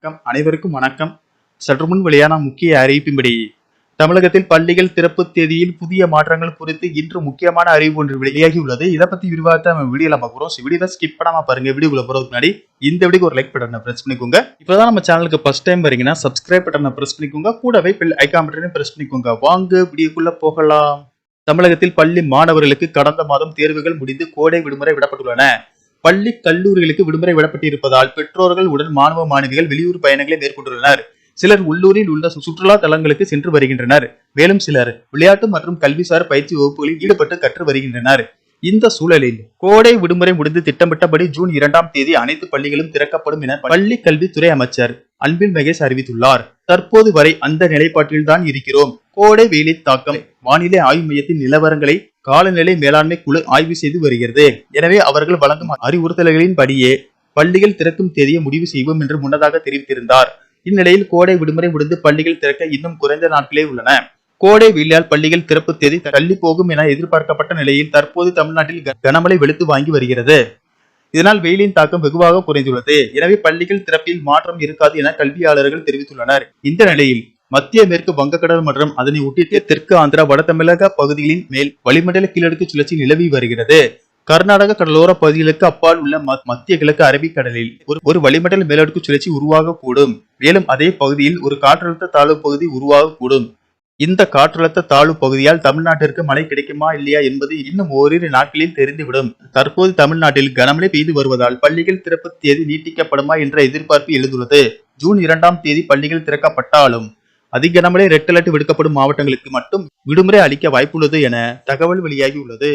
அனைவருக்கும் வணக்கம். சற்று முன் வெளியான முக்கிய அறிவிப்பின்படி தமிழகத்தில் பள்ளிகள் திறப்பு தேதியில் புதிய மாற்றங்கள் குறித்து இன்று முக்கியமான அறிவிப்பு ஒன்று வெளியாகி உள்ளது. இதை பத்தி விரிவாக நம்ம வீடியோல பார்க்கிறோம். வீடியோ ஸ்கிப் பண்ணாம பாருங்க. வீடியோக்குள்ள போறதுக்கு முன்னாடி இந்த வீடியோக்கு ஒரு லைக் பட்டனை பிரஸ் பண்ணிக்கோங்க. இப்பதான் நம்ம சேனலுக்கு ஃபர்ஸ்ட் டைம் வரீங்கன்னா சப்ஸ்கிரைப் பட்டனை பிரஸ் பண்ணிக்கோங்க. கூடவே பெல் ஐகான் பட்டனையும் பிரஸ் பண்ணிக்கோங்க. வாங்க வீடியோக்குள்ள போகலாம். தமிழகத்தில் பள்ளி மாணவர்களுக்கு கடந்த மாதம் தேர்வுகள் முடிந்து கோடை விடுமுறை விடப்பட்டுள்ளன. பள்ளி கல்லூரிகளுக்கு விடுமுறை விடப்பட்டிருப்பதால் பெற்றோர்கள் உடன் மாணவ மாணவிகள் வெளியூர் பயணங்களை மேற்கொண்டுள்ளனர். சிலர் உள்ளூரில் உள்ள சுற்றுலா தலங்களுக்கு சென்று வருகின்றனர். மேலும் சிலர் விளையாட்டு மற்றும் கல்விசார் பயிற்சி வகுப்புகளில் ஈடுபட்டு கற்று வருகின்றனர். இந்த சூழலில் கோடை விடுமுறை முடிந்து திட்டமிட்டபடி ஜூன் 2ஆம் தேதி அனைத்து பள்ளிகளும் திறக்கப்படும் என பள்ளி கல்வித்துறை அமைச்சர் அன்பில் மகேஷ் அறிவித்துள்ளார். தற்போது வரை அந்த நிலைப்பாட்டில் தான் இருக்கிறோம். கோடை வெயிலின் தாக்கம் வானிலை ஆய்வு மையத்தின் நிலவரங்களை காலநிலை மேலாண்மை குழு ஆய்வு செய்து வருகிறது. எனவே அவர்கள் வழங்கும் அறிவுறுத்தல்களின்படியே பள்ளிகள் திறக்கும் தேதியை முடிவு செய்வோம் என்று முன்னதாக தெரிவித்திருந்தார். இந்நிலையில் கோடை விடுமுறை முடிந்து பள்ளிகள் திறக்க இன்னும் குறைந்த நாட்களே உள்ளன. கோடை வெயிலால் பள்ளிகள் திறப்பு தேதி தள்ளி போகும் என எதிர்பார்க்கப்பட்ட நிலையில் தற்போது தமிழ்நாட்டில் கனமழை வெளுத்து வாங்கி வருகிறது. இதனால் வெயிலின் தாக்கம் வெகுவாக குறைந்துள்ளது. எனவே பள்ளிகள் திறப்பில் மாற்றம் இருக்காது என கல்வியாளர்கள் தெரிவித்துள்ளனர். இந்த நிலையில் மத்திய மேற்கு வங்கக்கடல் மற்றும் அதனை ஒட்டிய தெற்கு ஆந்திரா வட தமிழக பகுதிகளின் மேல் வளிமண்டல கீழடுக்கு சுழற்சி நிலவி வருகிறது. கர்நாடக கடலோர பகுதிகளுக்கு அப்பால் உள்ள மத்திய கிழக்கு அரபிக்கடலில் ஒரு வளிமண்டல மேலடுக்கு சுழற்சி உருவாகக்கூடும். மேலும் அதே பகுதியில் ஒரு காற்றழுத்த தாழ்வு பகுதி உருவாகக்கூடும். இந்த காற்றழுத்த தாழ்வு பகுதியால் தமிழ்நாட்டிற்கு மழை கிடைக்குமா இல்லையா என்பது இன்னும் ஓரிரு நாட்களில் தெரிந்துவிடும். தற்போது தமிழ்நாட்டில் கனமழை பெய்து வருவதால் பள்ளிகள் திறப்பு தேதி நீட்டிக்கப்படுமா என்ற எதிர்பார்ப்பு எழுந்துள்ளது. ஜூன் 2ஆம் தேதி பள்ளிகள் திறக்கப்பட்டாலும் அதிக கனமழை ரெட் அலர்ட் விடுக்கப்படும் மாவட்டங்களுக்கு மட்டும் விடுமுறை அளிக்க வாய்ப்புள்ளது என தகவல் வெளியாகி உள்ளது.